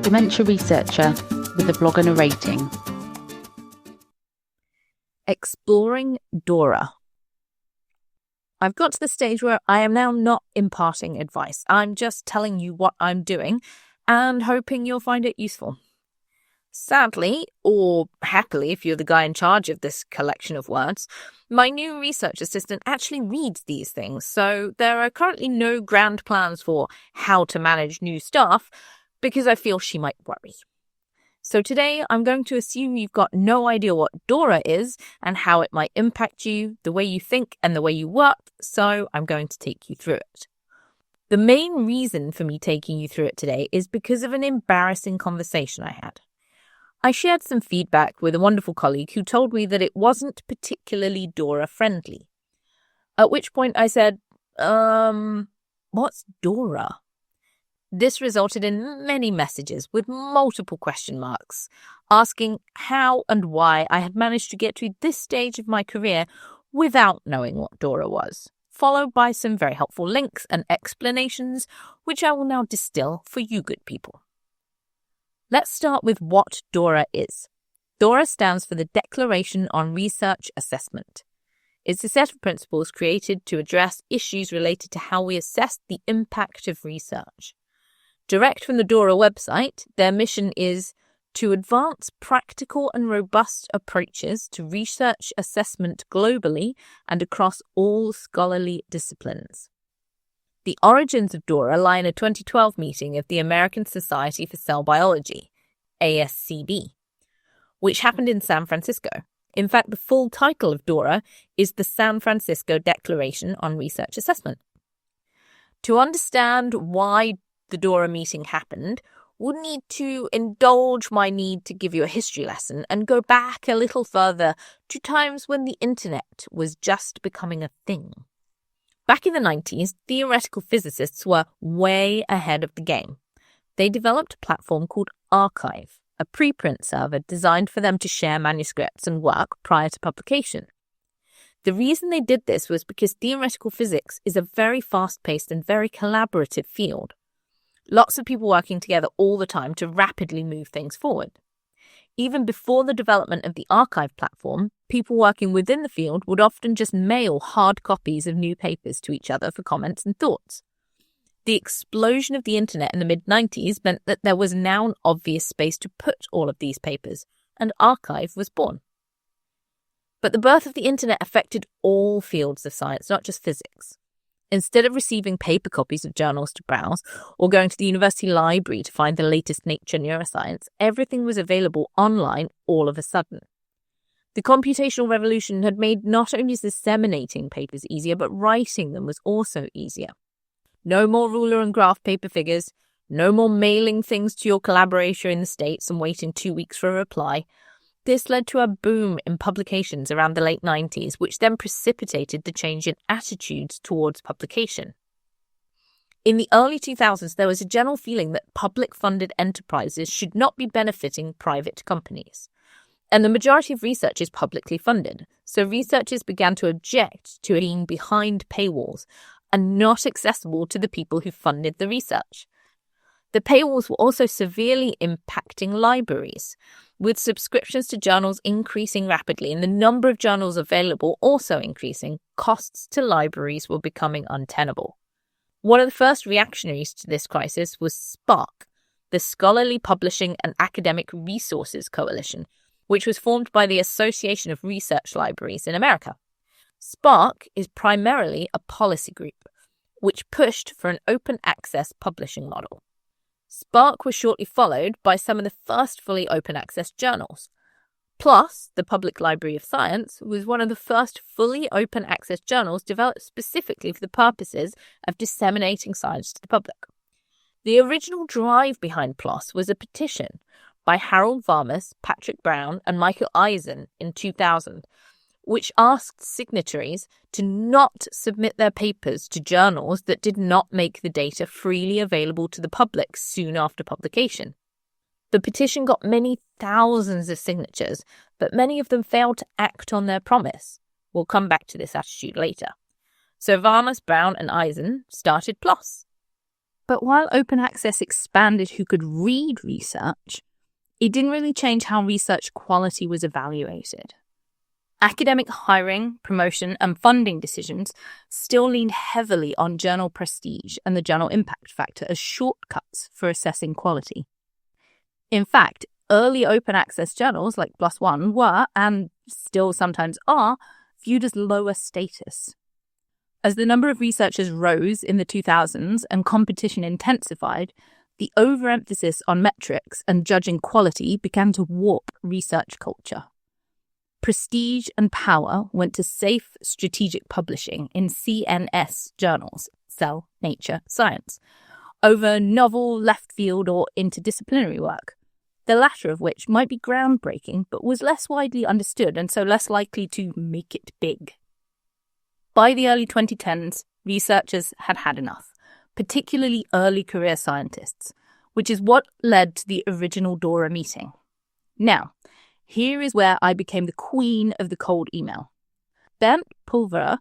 dementia researcher with a blog and a rating. Exploring DORA. I've got to the stage where I am now not imparting advice. I'm just telling you what I'm doing and hoping you'll find it useful. Sadly, or happily if you're the guy in charge of this collection of words, my new research assistant actually reads these things, so there are currently no grand plans for how to manage new staff because I feel she might worry. So today I'm going to assume you've got no idea what DORA is and how it might impact you, the way you think and the way you work, so I'm going to take you through it. The main reason for me taking you through it today is because of an embarrassing conversation I had. I shared some feedback with a wonderful colleague who told me that it wasn't particularly DORA-friendly. At which point I said, what's DORA? This resulted in many messages with multiple question marks, asking how and why I had managed to get to this stage of my career without knowing what DORA was, followed by some very helpful links and explanations, which I will now distill for you good people. Let's start with what DORA is. DORA stands for the Declaration on Research Assessment. It's a set of principles created to address issues related to how we assess the impact of research. Direct from the DORA website, their mission is to advance practical and robust approaches to research assessment globally and across all scholarly disciplines. The origins of DORA lie in a 2012 meeting of the American Society for Cell Biology, ASCB, which happened in San Francisco. In fact, the full title of DORA is the San Francisco Declaration on Research Assessment. To understand why the DORA meeting happened, we'll need to indulge my need to give you a history lesson and go back a little further to times when the internet was just becoming a thing. Back in the 90s, theoretical physicists were way ahead of the game. They developed a platform called arXiv, a preprint server designed for them to share manuscripts and work prior to publication. The reason they did this was because theoretical physics is a very fast-paced and very collaborative field. Lots of people working together all the time to rapidly move things forward. Even before the development of the arXiv platform, people working within the field would often just mail hard copies of new papers to each other for comments and thoughts. The explosion of the internet in the mid-90s meant that there was now an obvious space to put all of these papers, and arXiv was born. But the birth of the internet affected all fields of science, not just physics. Instead of receiving paper copies of journals to browse or going to the university library to find the latest Nature neuroscience, everything was available online all of a sudden. The computational revolution had made not only disseminating papers easier, but writing them was also easier. No more ruler and graph paper figures, no more mailing things to your collaborator in the States and waiting 2 weeks for a reply. This led to a boom in publications around the late 90s, which then precipitated the change in attitudes towards publication. In the early 2000s, there was a general feeling that public-funded enterprises should not be benefiting private companies. And the majority of research is publicly funded, so researchers began to object to it being behind paywalls and not accessible to the people who funded the research. The paywalls were also severely impacting libraries, with subscriptions to journals increasing rapidly and the number of journals available also increasing. Costs to libraries were becoming untenable. One of the first reactionaries to this crisis was SPARC, the Scholarly Publishing and Academic Resources Coalition, which was formed by the Association of Research Libraries in America. SPARC is primarily a policy group, which pushed for an open access publishing model. SPARC was shortly followed by some of the first fully open access journals. PLOS, the Public Library of Science, was one of the first fully open access journals developed specifically for the purposes of disseminating science to the public. The original drive behind PLOS was a petition by Harold Varmus, Patrick Brown, and Michael Eisen in 2000, which asked signatories to not submit their papers to journals that did not make the data freely available to the public soon after publication. The petition got many thousands of signatures, but many of them failed to act on their promise. We'll come back to this attitude later. So Varmus, Brown, and Eisen started PLOS. But while open access expanded who could read research, it didn't really change how research quality was evaluated. Academic hiring, promotion, and funding decisions still leaned heavily on journal prestige and the journal impact factor as shortcuts for assessing quality. In fact, early open access journals like PLOS ONE were, and still sometimes are, viewed as lower status. As the number of researchers rose in the 2000s and competition intensified, the overemphasis on metrics and judging quality began to warp research culture. Prestige and power went to safe strategic publishing in CNS journals, Cell, Nature, Science, over novel, left field, or interdisciplinary work, the latter of which might be groundbreaking but was less widely understood and so less likely to make it big. By the early 2010s, researchers had had enough, particularly early career scientists, which is what led to the original DORA meeting. Now, here is where I became the queen of the cold email. Bernd Pulverer,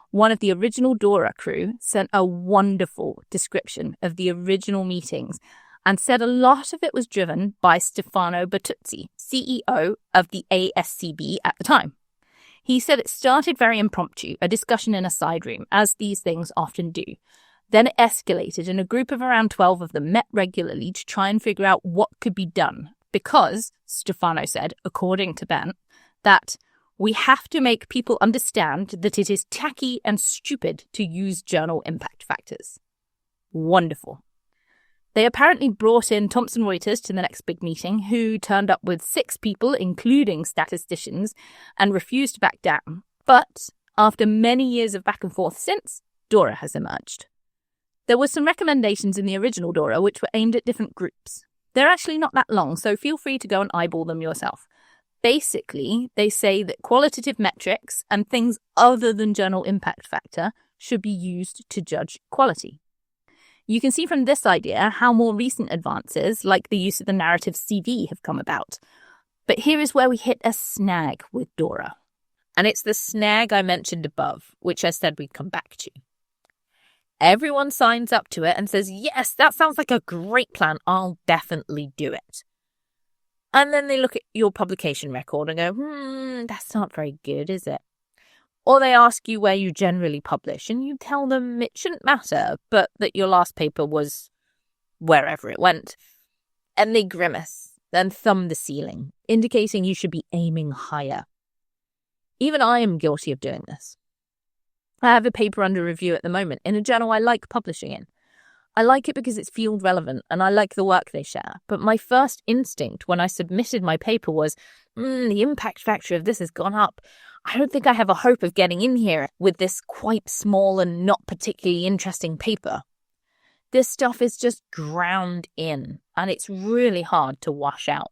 one of the original DORA crew, sent a wonderful description of the original meetings and said a lot of it was driven by Stefano Bertuzzi, CEO of the ASCB at the time. He said it started very impromptu, a discussion in a side room, as these things often do. Then it escalated, and a group of around 12 of them met regularly to try and figure out what could be done. Because, Stefano said, according to Ben, that we have to make people understand that it is tacky and stupid to use journal impact factors. Wonderful. They apparently brought in Thomson Reuters to the next big meeting, who turned up with 6 people, including statisticians, and refused to back down. But after many years of back and forth since, DORA has emerged. There were some recommendations in the original DORA which were aimed at different groups. They're actually not that long, so feel free to go and eyeball them yourself. Basically, they say that qualitative metrics and things other than journal impact factor should be used to judge quality. You can see from this idea how more recent advances, like the use of the narrative CV, have come about. But here is where we hit a snag with DORA. And it's the snag I mentioned above, which I said we'd come back to. Everyone signs up to it and says, yes, that sounds like a great plan. I'll definitely do it. And then they look at your publication record and go, that's not very good, is it? Or they ask you where you generally publish and you tell them it shouldn't matter, but that your last paper was wherever it went. And they grimace and thumb the ceiling, indicating you should be aiming higher. Even I am guilty of doing this. I have a paper under review at the moment in a journal I like publishing in. I like it because it's field relevant and I like the work they share. But my first instinct when I submitted my paper was, the impact factor of this has gone up. I don't think I have a hope of getting in here with this quite small and not particularly interesting paper. This stuff is just ground in and it's really hard to wash out.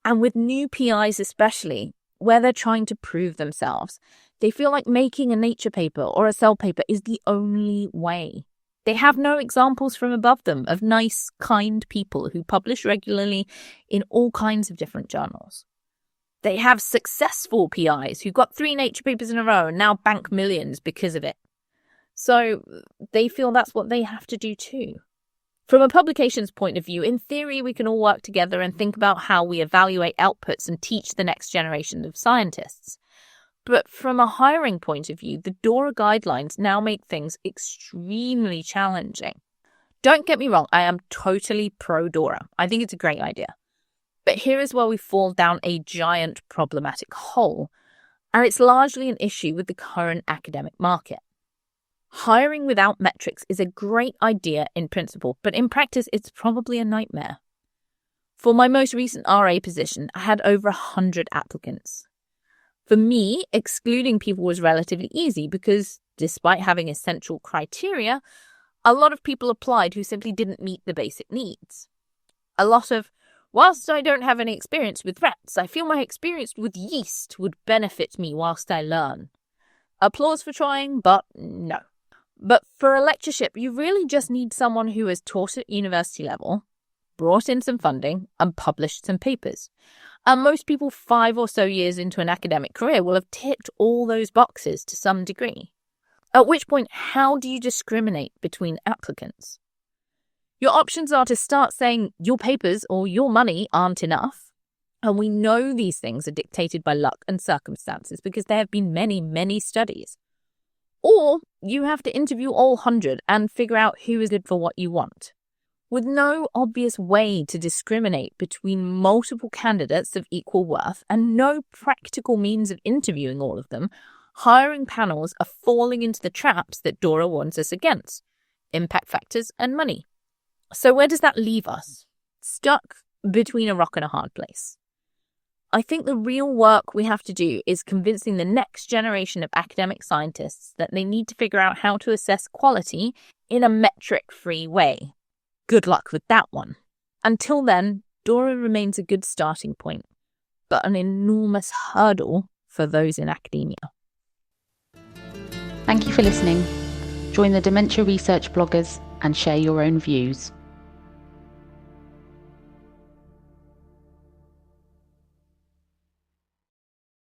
And with new PIs especially, where they're trying to prove themselves, they feel like making a Nature paper or a Cell paper is the only way. They have no examples from above them of nice, kind people who publish regularly in all kinds of different journals. They have successful PIs who got 3 Nature papers in a row and now bank millions because of it. So they feel that's what they have to do too. From a publications point of view, in theory, we can all work together and think about how we evaluate outputs and teach the next generation of scientists. But from a hiring point of view, the DORA guidelines now make things extremely challenging. Don't get me wrong, I am totally pro-DORA. I think it's a great idea. But here is where we fall down a giant problematic hole, and it's largely an issue with the current academic market. Hiring without metrics is a great idea in principle, but in practice it's probably a nightmare. For my most recent RA position, I had over 100 applicants. For me, excluding people was relatively easy because, despite having essential criteria, a lot of people applied who simply didn't meet the basic needs. A lot of, whilst I don't have any experience with rats, I feel my experience with yeast would benefit me whilst I learn. Applause for trying, but no. But for a lectureship, you really just need someone who has taught at university level, brought in some funding, and published some papers. And most people 5 or so years into an academic career will have ticked all those boxes to some degree. At which point, how do you discriminate between applicants? Your options are to start saying your papers or your money aren't enough. And we know these things are dictated by luck and circumstances because there have been many, many studies. Or you have to interview all 100 and figure out who is good for what you want. With no obvious way to discriminate between multiple candidates of equal worth and no practical means of interviewing all of them, hiring panels are falling into the traps that DORA warns us against: impact factors and money. So where does that leave us? Stuck between a rock and a hard place. I think the real work we have to do is convincing the next generation of academic scientists that they need to figure out how to assess quality in a metric-free way. Good luck with that one. Until then, DORA remains a good starting point, but an enormous hurdle for those in academia. Thank you for listening. Join the Dementia Research bloggers and share your own views.